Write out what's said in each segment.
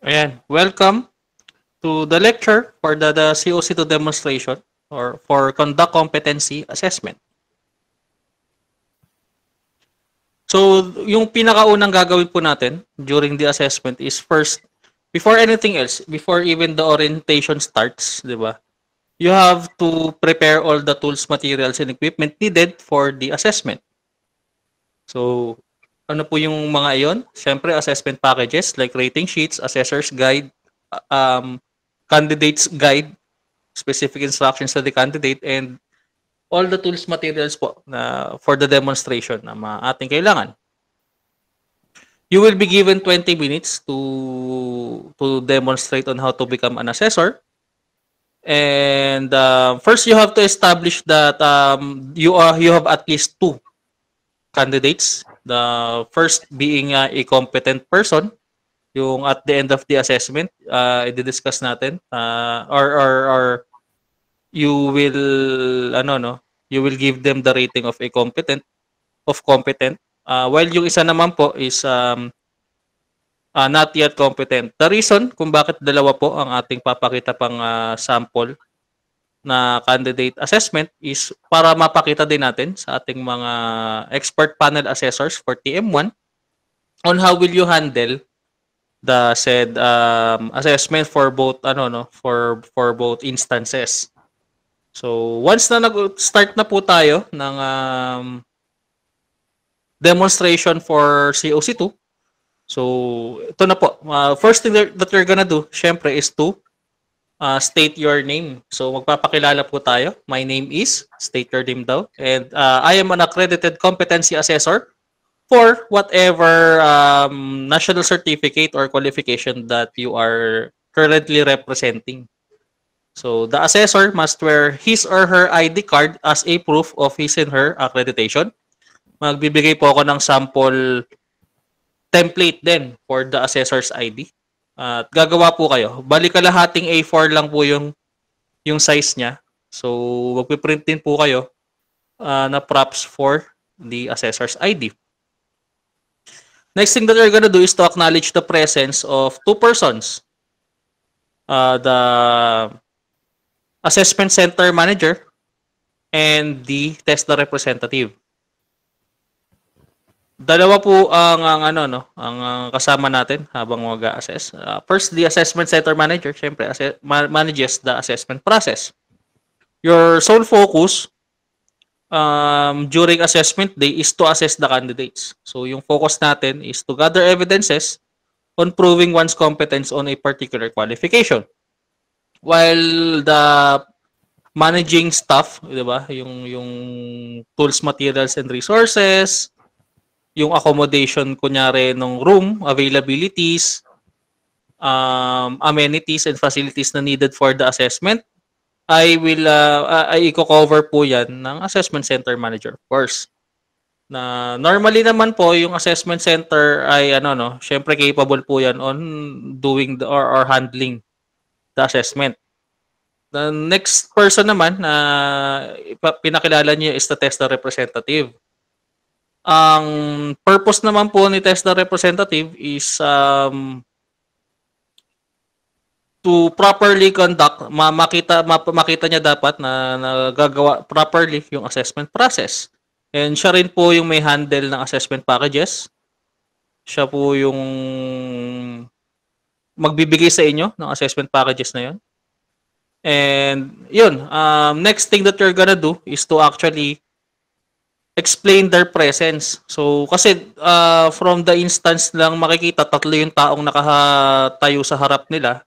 Ayan, welcome to the lecture for the COC2 demonstration or for conduct competency assessment. So, yung pinakaunang gagawin po natin during the assessment is first, before anything else, before even the orientation starts, di ba? You have to prepare all the tools, materials, and equipment needed for the assessment. So, ano po yung mga iyon? Siyempre, assessment packages like rating sheets, assessor's guide, um, candidate's guide, specific instructions to the candidate, and all the tools materials po na for the demonstration na ating kailangan. You will be given 20 minutes to demonstrate on how to become an assessor. And first, you have to establish that you have at least two candidates. The first being a competent person, yung at the end of the assessment, i-discuss natin, or you will you will give them the rating of competent, while yung isa naman po is not yet competent. The reason kung bakit dalawa po ang ating papakita pang sample na candidate assessment is para mapakita din natin sa ating mga expert panel assessors for TM1 on how will you handle the said assessment for both for both instances. So once na nag-start na po tayo ng demonstration for COC2, so ito na po. First thing that you're gonna do, syempre, is to state your name. So magpapakilala po tayo. My name is, state your name daw. And I am an accredited competency assessor for whatever national certificate or qualification that you are currently representing. So the assessor must wear his or her ID card as a proof of his and her accreditation. Magbibigay po ako ng sample template din for the assessor's ID. At gagawa po kayo. Bali kalahating A4 lang po yung size niya. So magpiprint din po kayo na props for the assessor's ID. Next thing that you're gonna do is to acknowledge the presence of two persons. The assessment center manager and the TESDA representative. Dalawa po ang kasama natin habang mag-assess. First, the assessment center manager, syempre, manages the assessment process. Your sole focus during assessment day is to assess the candidates. So, yung focus natin is to gather evidences on proving one's competence on a particular qualification. While the managing staff, di ba, yung tools, materials, and resources, yung accommodation, kunyari, ng room, availabilities, amenities and facilities na needed for the assessment, I i-cover po yan ng assessment center manager, of course. Na normally naman po, yung assessment center ay syempre capable po yan on doing or handling the assessment. The next person naman na pinakilala niyo is the TESDA representative. Ang purpose naman po ni TESDA representative is to properly conduct, makita niya dapat na nagagawa properly yung assessment process. And siya rin po yung may handle ng assessment packages. Siya po yung magbibigay sa inyo ng assessment packages na yun. And yun, next thing that you're gonna do is to actually explain their presence. So, kasi from the instance lang makikita, tatlo yung taong nakatayo sa harap nila.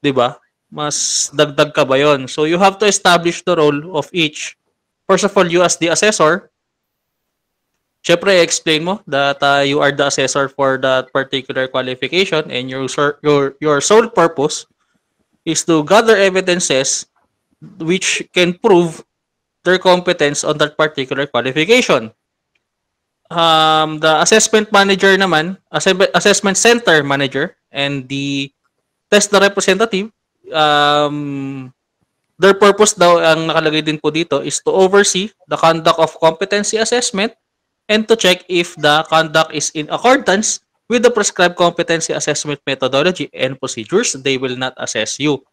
'Di ba? Mas dagdag ka ba yun? So, you have to establish the role of each. First of all, you as the assessor, syempre, explain mo that you are the assessor for that particular qualification and your sole purpose is to gather evidences which can prove their competence on that particular qualification. The assessment manager naman, assessment center manager, and the TESDA representative, their purpose daw, ang nakalagay din po dito, is to oversee the conduct of competency assessment and to check if the conduct is in accordance with the prescribed competency assessment methodology and procedures, they will not assess you.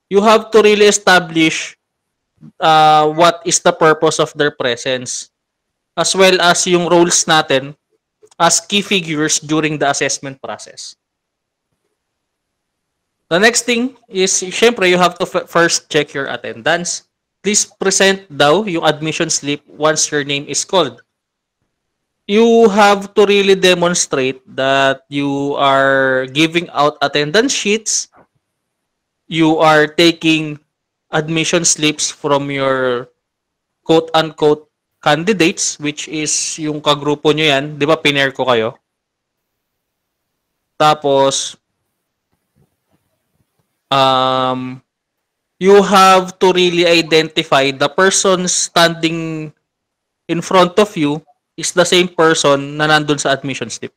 You have to really establish what is the purpose of their presence, as well as yung roles natin as key figures during the assessment process. The next thing is, syempre, you have to first check your attendance. Please present daw yung admission slip once your name is called. You have to really demonstrate that you are giving out attendance sheets, you are taking admission slips from your quote-unquote candidates, which is yung kagrupo nyo yan. Di ba, pinair ko kayo? Tapos, you have to really identify the person standing in front of you is the same person na nandun sa admission slip.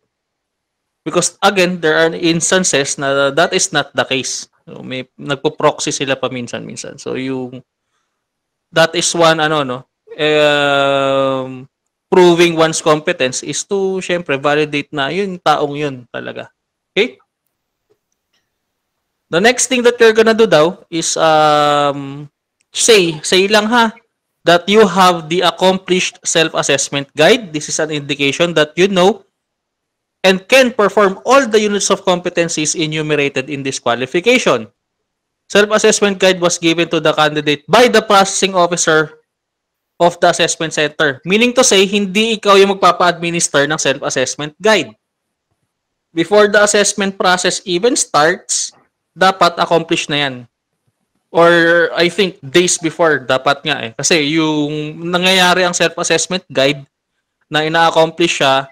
Because again, there are instances na that is not the case. So, may nagpo-proxy sila paminsan-minsan. So yung that is one proving one's competence is to syempre validate na yung taong yun talaga. Okay? The next thing that you're gonna do daw is say lang ha, that you have the accomplished self-assessment guide. This is an indication that you know and can perform all the units of competencies enumerated in this qualification. Self-assessment guide was given to the candidate by the processing officer of the assessment center. Meaning to say, hindi ikaw yung magpapa-administer ng self-assessment guide. Before the assessment process even starts, dapat accomplished na yan. Or I think days before, dapat nga eh. Kasi yung nangyayari ang self-assessment guide na ina-accomplish siya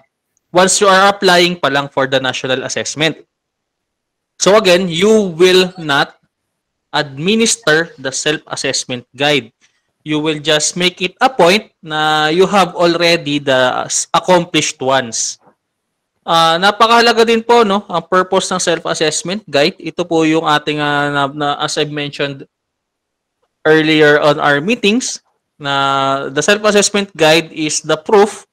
once you are applying pa lang for the national assessment. So again, you will not administer the self-assessment guide. You will just make it a point na you have already the accomplished ones. Napakahalaga din po no ang purpose ng self-assessment guide. Ito po yung ating as I mentioned earlier on our meetings na the self-assessment guide is the proof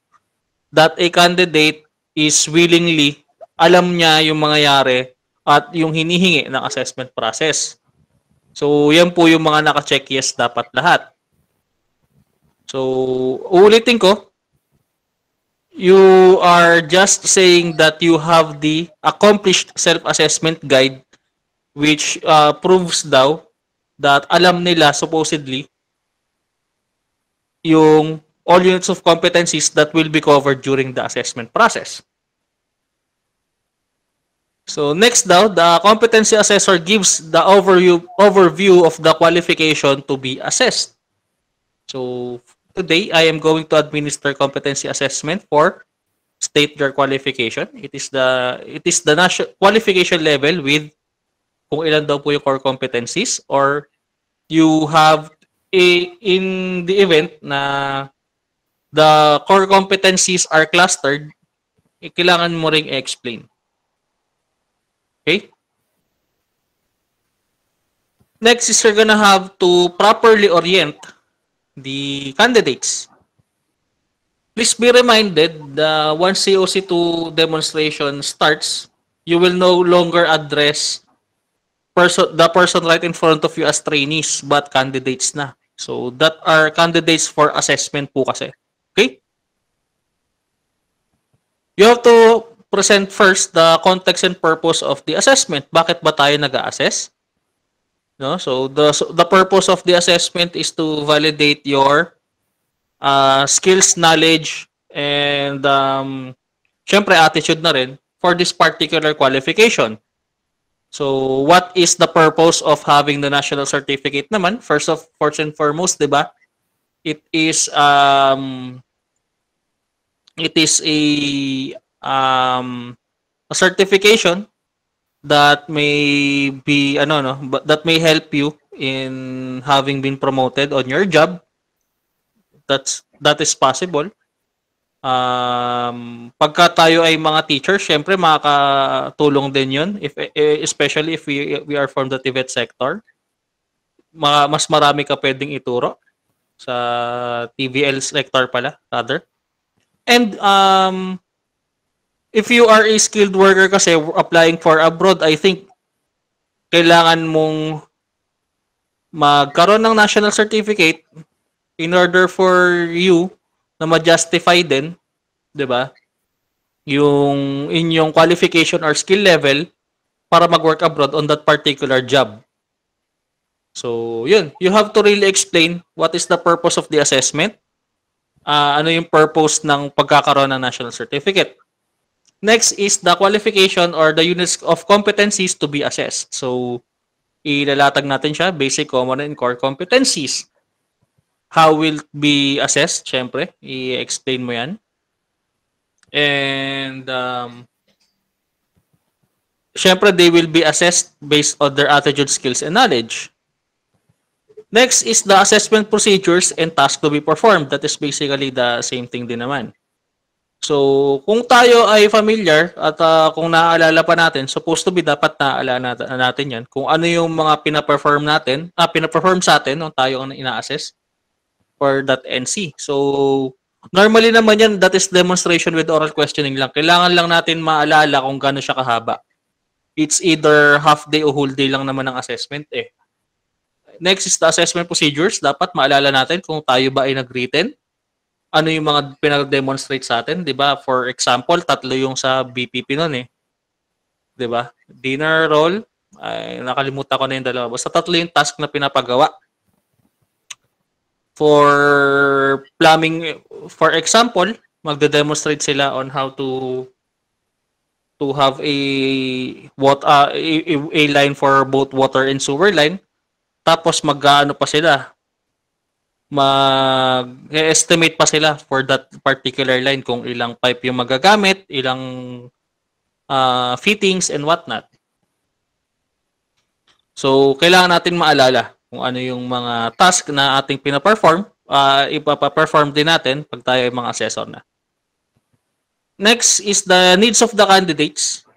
that a candidate is willingly alam niya yung mangyayari at yung hinihingi ng assessment process. So yan po yung mga naka-check yes dapat lahat. So uulitin ko, you are just saying that you have the accomplished self-assessment guide which proves daw that alam nila supposedly yung all units of competencies that will be covered during the assessment process. So next daw, the competency assessor gives the overview of the qualification to be assessed. So today, I am going to administer competency assessment for state your qualification. It is the national qualification level with kung ilan daw po yung core competencies, or you have in the event na the core competencies are clustered, kailangan mo ring i-explain. Okay? Next is you're gonna have to properly orient the candidates. Please be reminded that once COC2 demonstration starts, you will no longer address the person right in front of you as trainees, but candidates na. So that are candidates for assessment po kasi. Okay? You have to present first the context and purpose of the assessment. Bakit ba tayo nag-a-assess? No? So the purpose of the assessment is to validate your skills, knowledge, and syempre attitude na rin for this particular qualification. So what is the purpose of having the national certificate naman? First and foremost, 'di ba? It is a certification that may be that may help you in having been promoted on your job. That is possible. Pagka tayo ay mga teachers, syempre makakatulong din 'yun especially if we are from the TVET sector. Mas marami ka pwedeng ituro sa TVL sector pala rather. And if you are a skilled worker kasi applying for abroad, I think kailangan mong magkaroon ng national certificate in order for you na ma-justify din, 'di ba? Yung inyong qualification or skill level para mag-work abroad on that particular job. So, yun. You have to really explain what is the purpose of the assessment. Ano yung purpose ng pagkakaroon ng national certificate. Next is the qualification or the units of competencies to be assessed. So, ilalatag natin siya, basic, common, and core competencies. How will it be assessed? Siyempre, i-explain mo yan. And, siyempre, they will be assessed based on their attitude, skills, and knowledge. Next is the assessment procedures and tasks to be performed. That is basically the same thing din naman. So, kung tayo ay familiar at kung naaalala pa natin, supposed to be dapat naaalala natin yan. Kung ano yung mga pinaperform natin, pinaperform sa atin nung tayo ang ina-assess for that NC. So, normally naman yan, that is demonstration with oral questioning lang. Kailangan lang natin maalala kung gaano siya kahaba. It's either half day o whole day lang naman ang assessment eh. Next is the assessment procedures. Dapat maalala natin kung tayo ba ay nag-written. Ano yung mga pinag-demonstrate sa atin, 'di ba? For example, 3 yung sa BPP noon eh. 'Di ba? Dinner roll, ay nakalimutan ko na yung dalawa. Basta 3 yung task na pinapagawa. For plumbing, for example, magde-demonstrate sila on how to have a line for both water and sewer line. Tapos mag-ano pa sila, mag-estimate pa sila for that particular line kung ilang pipe yung magagamit, ilang fittings and whatnot. So, kailangan natin maalala kung ano yung mga task na ating pinaperform, ipapaperform din natin pag tayo ay mga assessor na. Next is the needs of the candidates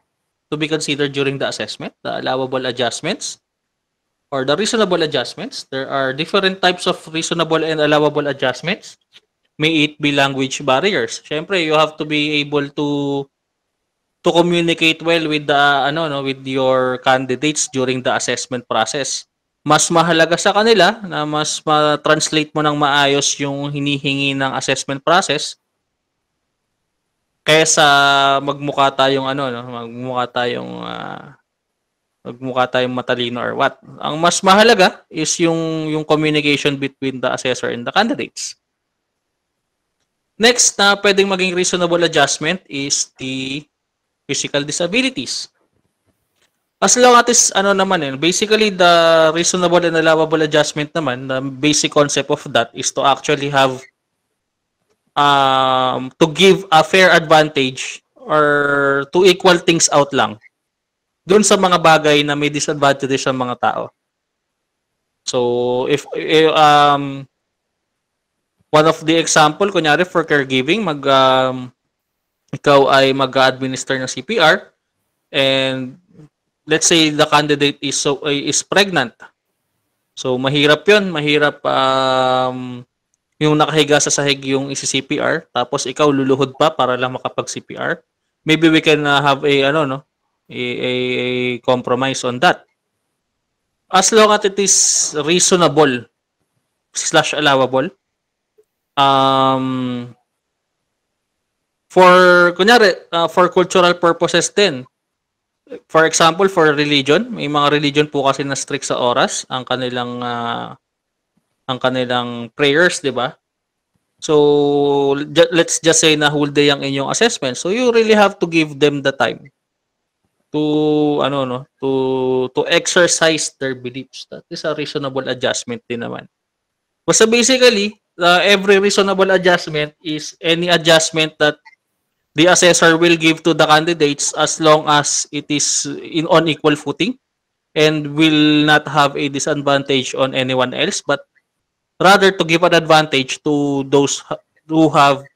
to be considered during the assessment, the allowable adjustments, or the reasonable adjustments. There are different types of reasonable and allowable adjustments. May it be language barriers. Siyempre, you have to be able to communicate well with the with your candidates during the assessment process. Mas mahalaga sa kanila na mas ma-translate mo ng maayos yung hinihingi ng assessment process kaysa magmukha tayong magmukha tayong matalino or what. Ang mas mahalaga is yung communication between the assessor and the candidates. Next na pwedeng maging reasonable adjustment is the physical disabilities. As long as basically the reasonable and allowable adjustment naman, the basic concept of that is to actually have to give a fair advantage or to equal things out lang doon sa mga bagay na may disadvantage sa mga tao. So, if one of the example, kunyari for caregiving, ikaw ay mag-administer ng CPR and let's say the candidate is pregnant. So, mahirap yun. Mahirap yung nakahiga sa sahig yung isi-CPR tapos ikaw luluhod pa para lang makapag-CPR. Maybe we can have a compromise on that. As long as it is reasonable / allowable. For cultural purposes din. For example, for religion, may mga religion po kasi na strict sa oras ang kanilang prayers, 'di ba? So let's just say na whole day ang inyong assessment. So you really have to give them the time to to exercise their beliefs. That is a reasonable adjustment din naman. Basta basically, every reasonable adjustment is any adjustment that the assessor will give to the candidates as long as it is on equal footing and will not have a disadvantage on anyone else, but rather to give an advantage to those who have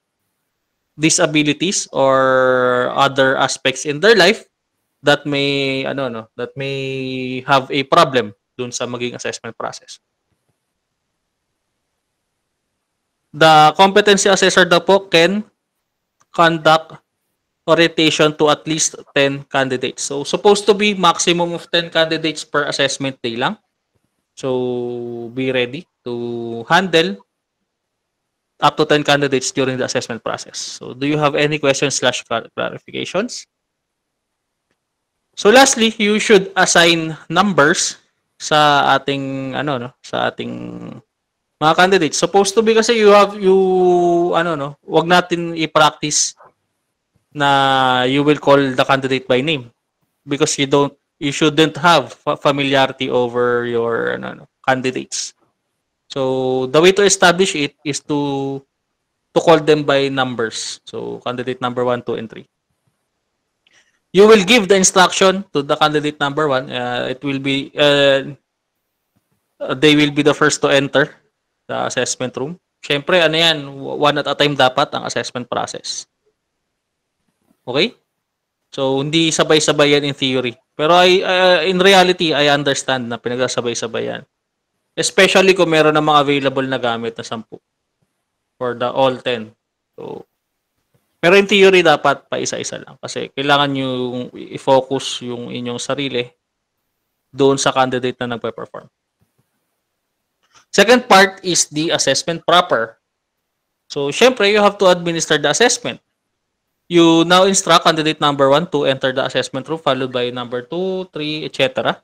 disabilities or other aspects in their life that may have a problem dun sa maging assessment process. The competency assessor daw po can conduct orientation to at least 10 candidates. So, supposed to be maximum of 10 candidates per assessment day lang. So, be ready to handle up to 10 candidates during the assessment process. So, do you have any questions slash clarifications? So, lastly, you should assign numbers sa ating, sa ating mga candidates. Supposed to be kasi wag natin i-practice na you will call the candidate by name because you shouldn't have familiarity over your candidates. So the way to establish it is to call them by numbers. So candidate number 1, 2, and 3. You will give the instruction to the candidate number 1. It will be they will be the first to enter the assessment room. Syempre, one at a time dapat ang assessment process. Okay? So, hindi sabay-sabay yan in theory. Pero in reality, I understand na pinagsasabay-sabay yan. Especially kung meron namang available na gamit na 10 for the all 10. So, pero in theory, dapat pa isa-isa lang. Kasi kailangan nyo i-focus yung inyong sarili doon sa candidate na nagpe-perform. Second part is the assessment proper. So, syempre, you have to administer the assessment. You now instruct candidate number 1 to enter the assessment room, followed by number 2, 3, etc.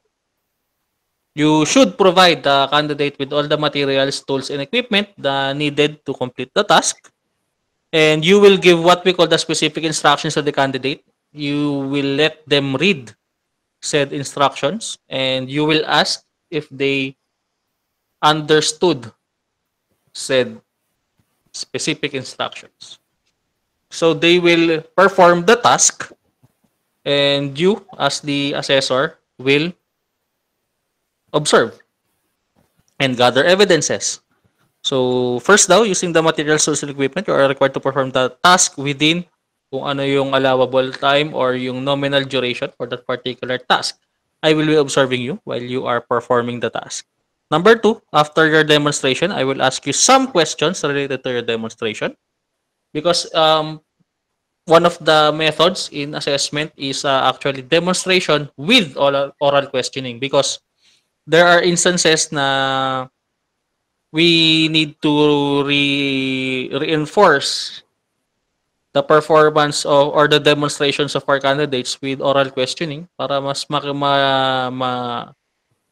You should provide the candidate with all the materials, tools, and equipment needed to complete the task. And you will give what we call the specific instructions to the candidate. You will let them read said instructions, and you will ask if they understood said specific instructions. So they will perform the task, and you, as the assessor, will observe and gather evidences. So first daw, using the materials, tools, and equipment, you are required to perform the task within kung ano yung allowable time or yung nominal duration for that particular task. I will be observing you while you are performing the task. Number 2, after your demonstration, I will ask you some questions related to your demonstration. Because one of the methods in assessment is actually demonstration with oral questioning, because there are instances na we need to reinforce the performance or the demonstrations of our candidates with oral questioning para mas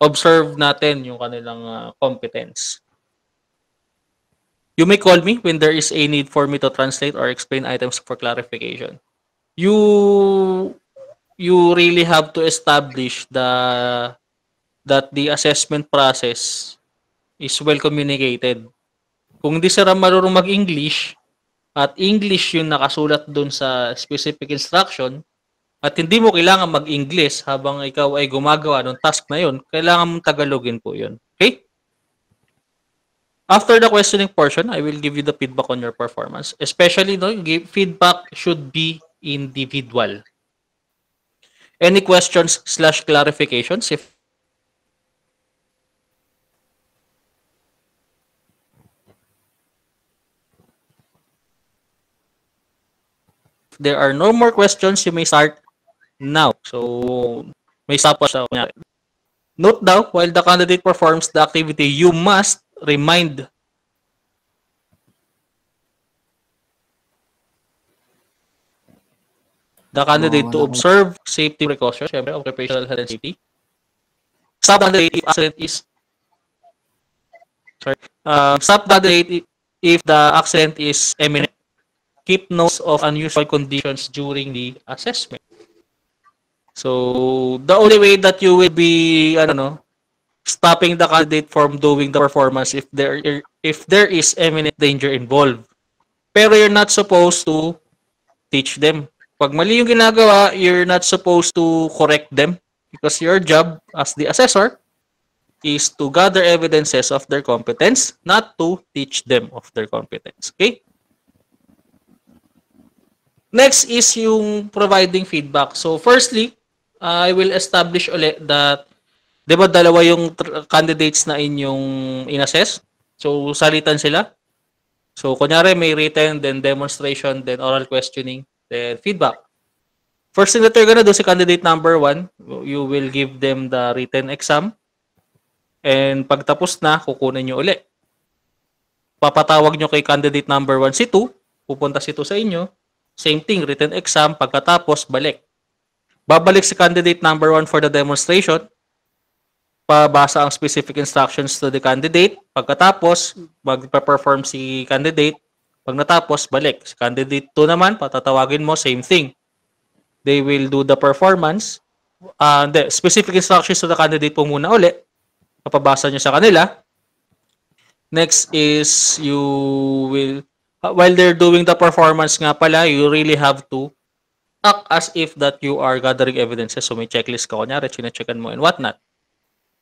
observe natin yung kanilang competence. You may call me when there is a need for me to translate or explain items for clarification. You really have to establish that the assessment process is well communicated. Kung hindi sila marunong mag-English at English yung nakasulat dun sa specific instruction at hindi mo kailangan mag-English habang ikaw ay gumagawa ng task na yun, kailangan mong Tagalogin po yun. Okay? After the questioning portion, I will give you the feedback on your performance. Especially, feedback should be individual. Any questions slash clarifications? If there are no more questions, you may start now. So, may stopwatch na kunyari. Note daw, while the candidate performs the activity, you must remind the candidate to observe safety precautions, syempre, occupational health and safety. Stop the candidate if accident is stop the candidate if the accident is imminent. Keep notes of unusual conditions during the assessment. So, the only way that you will be, stopping the candidate from doing the performance if there is imminent danger involved. Pero you're not supposed to teach them. Pag mali yung ginagawa, you're not supposed to correct them because your job as the assessor is to gather evidences of their competence, not to teach them of their competence. Okay? Next is yung providing feedback. So, firstly, I will establish ulit that, di ba, dalawa yung candidates na inyong inassess? So, salitan sila. So, kunyari, may written, then demonstration, then oral questioning, then feedback. First thing that you're gonna do si candidate number 1, you will give them the written exam. And pagtapos na, kukunin nyo uli. Papatawag nyo kay candidate number 1 si 2. Pupunta si 2 sa inyo. Same thing, written exam. Pagkatapos, balik. Babalik si candidate number 1 for the demonstration. Pabasa ang specific instructions to the candidate. Pagkatapos, magpa-perform si candidate. Pag natapos, balik. Si candidate 2 naman, patatawagin mo, same thing. They will do the performance. The specific instructions to the candidate po muna uli. Papabasa nyo sa kanila. Next is you will, while they're doing the performance nga pala, you really have to act as if that you are gathering evidences. So may checklist ka, kunyari, chine-checkan mo and whatnot.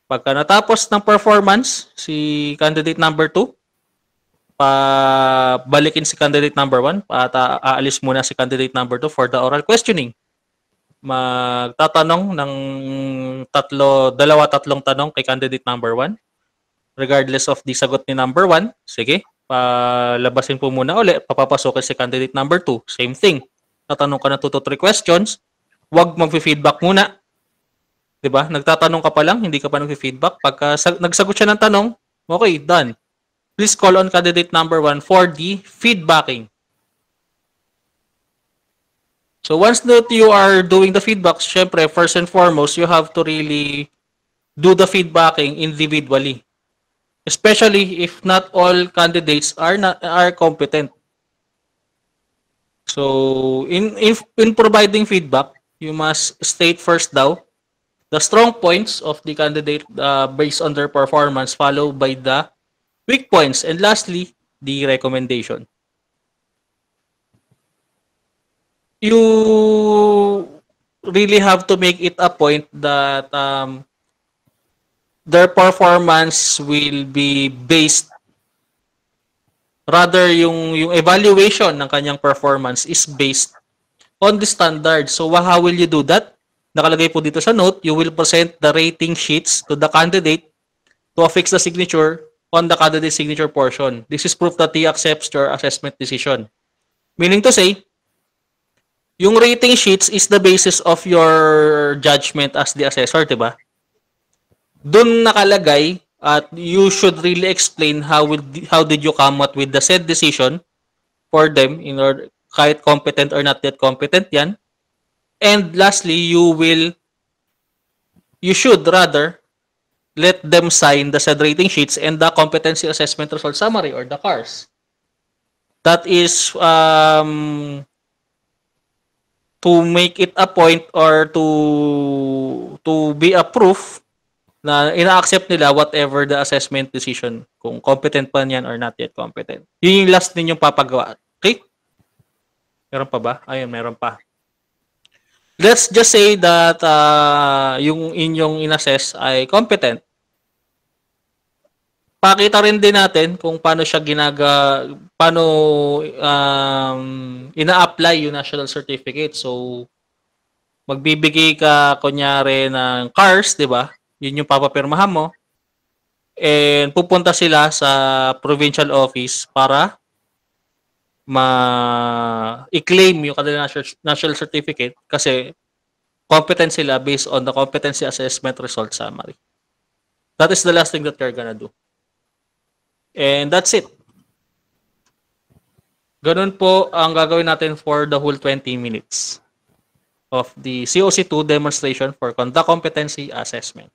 Pagka natapos ng performance, si candidate number 2, balikin si candidate number 1 at aalis muna si candidate number 2 for the oral questioning. Magtatanong ng tatlong tanong kay candidate number 1. Regardless of the sagot ni number 1, sige, palabasin po muna uli, papapasukin si candidate number 2. Same thing. Tatanong ka ng 2 to 3 questions. Huwag mag-feedback muna. 'Di ba? Nagtatanong ka pa lang, hindi ka pa nag-feedback. Pagka nagsagot siya ng tanong, okay, done. Please call on candidate number 1 for the feedbacking. So once that you are doing the feedback, syempre, first and foremost, you have to really do the feedbacking individually. Especially if not all candidates are competent. So in providing feedback, you must state first daw the strong points of the candidate based on their performance, followed by the weak points, and lastly, the recommendation. You really have to make it a point that their performance will be based, rather yung evaluation ng kanyang performance is based on the standard. So how will you do that? Nakalagay po dito sa note, you will present the rating sheets to the candidate to affix the signature on the candidate signature portion. This is proof that he accepts your assessment decision. Meaning to say, yung rating sheets is the basis of your judgment as the assessor, diba? Doon nakalagay at you should really explain how did you come up with the said decision for them, in order, kahit competent or not yet competent yan. And lastly, you should rather let them sign the said rating sheets and the competency assessment result summary, or the CARS. That is to make it a point, or to be a proof na ina-accept nila whatever the assessment decision, kung competent pa niyan or not yet competent. Yun yung last ninyong papagawa. Okay? Meron pa ba? Ayun, meron pa. Let's just say that yung inyong inassess ay competent. Pakita rin din natin kung paano siya paano ina-apply yung national certificate. So, magbibigay ka kunyari ng CARS, di ba? Yun yung papapirmahan mo. And pupunta sila sa provincial office para i-claim yung kanilang national certificate kasi competent sila based on the competency assessment result summary. That is the last thing that you're gonna do. And that's it. Ganun po ang gagawin natin for the whole 20 minutes of the COC2 demonstration for conduct competency assessment.